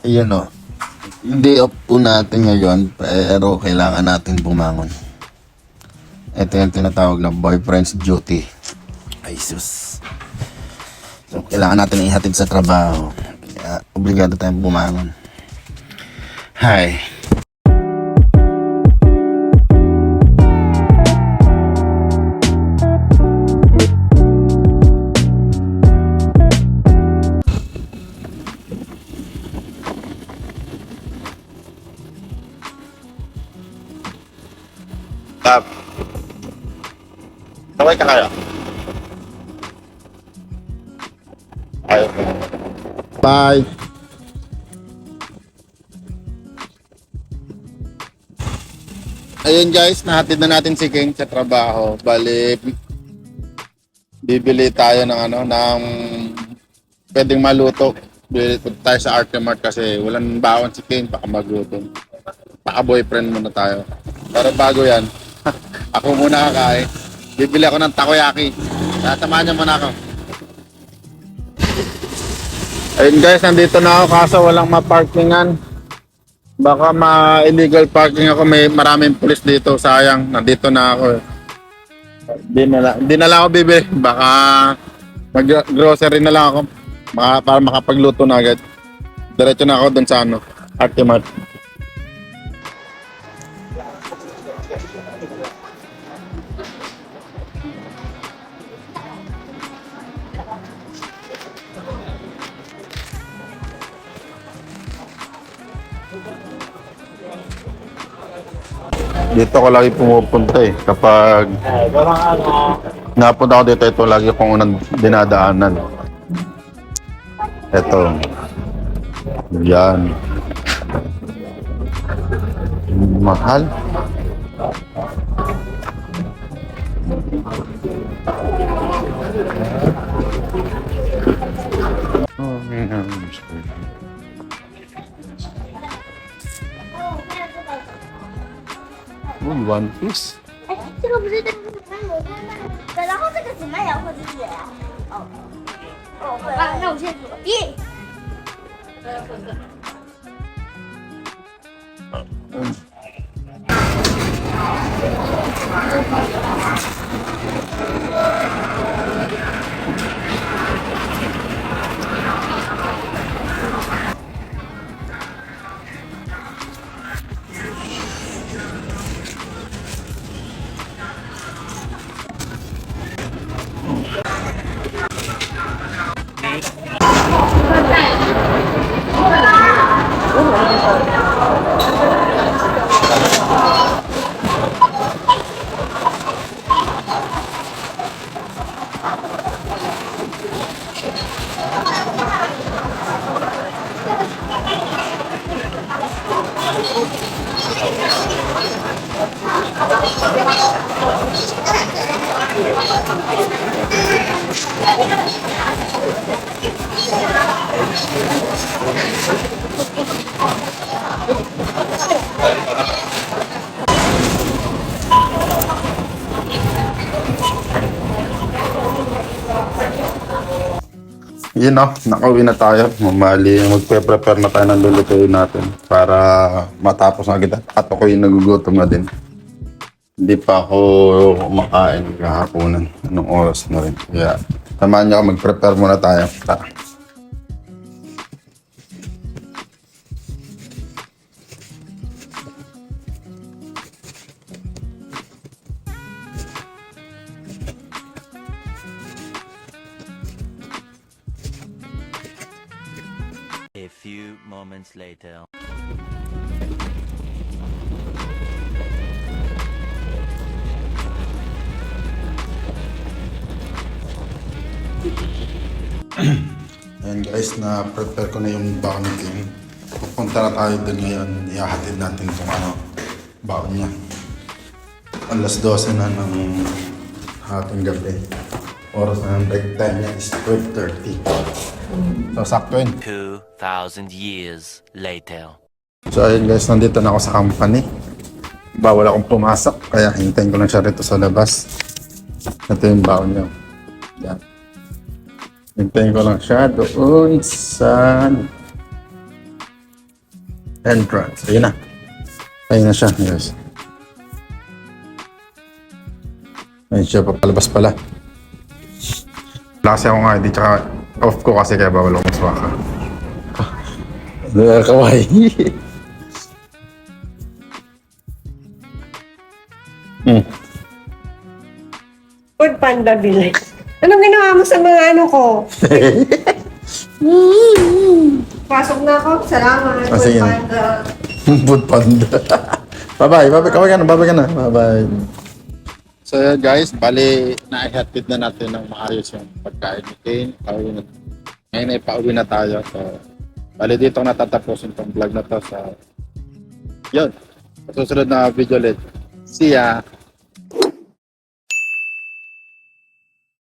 Ayan o. Day off po natin ngayon, pero kailangan natin bumangon. Ito yung tinatawag na boyfriend's duty. Ay sus. So, kailangan natin ihatid sa trabaho. Kaya, obligado tayong bumangon. Hi. Tap. Kaway ka kaya? Ayaw. Bye. Ayun guys, nahatid na natin si King sa trabaho. Bali, bibili tayo ng pwedeng maluto. Bibili tayo sa Arte Mart kasi walang baon si King, baka magluto. Baka boyfriend muna tayo. Pero bago yan, ako muna kakain. Bibili ako ng takoyaki. Samahan niyo muna ako. Ayun guys, nandito na ako kaso walang maparkingan. Baka ma-illegal parking ako. May maraming pulis dito. Sayang, nandito na ako. Di na lang ako bibili. Baka mag-grocery na lang ako. Para makapagluto na agad. Diretso na ako dun sa Arte Mart. Dito ko lagi pumupunta kapag napunta ako dito, ito lagi kong unang dinadaanan. Ito. Yan. Mahal. One piece. 哎，这个不是等然后这个是麦芽或者是啊？哦哦，那我先说，一。Yun nakauwi na tayo. Mamali, magpe-prepare na tayo ng lulutuin natin para matapos na kita. At ako'y nagugutom na din. Hindi pa ako kumakain kahaponan. Anong oras na rin. Kaya samahan niyo ako, mag-prepare muna tayo. Tara. A few moments later. Ayan guys, na-prepare ko na yung baon ni King. Pupunta na tayo dun ngayon. Ihahatid natin itong baon niya. Alas 12 na ng hating gabi. Oras na ng break time niya is 12:30. So, sakto yun. 2,000 years later. So, ayun guys, nandito na ako sa company. Bawal akong pumasok, kaya hintayin ko lang siya rito sa labas. Ito yung baon niya. Yan. Hintayin ko lang siya doon sa entrance. Ayun na. Ayun na siya, guys. Ayun siya, papalabas pala. Wala kasi ako nga, hindi tsaka off ko kasi kaya bawal ako maswaka. Nakakaway. Food Panda Village. Anong ginawa mo sa mga ano ko? Pasok na ako. Salamat. Ah, sige. Food Panda. Food Panda. Bye-bye. Bye-bye ka na. Bye-bye ka na. Bye-bye. So guys, bali naihatid na natin ng maayos yung pagkain ni Kane. Ngayon ay pauwi na tayo. So, bali dito natatapusin tong vlog na to. So, yun. Sa susunod na video ulit. See ya!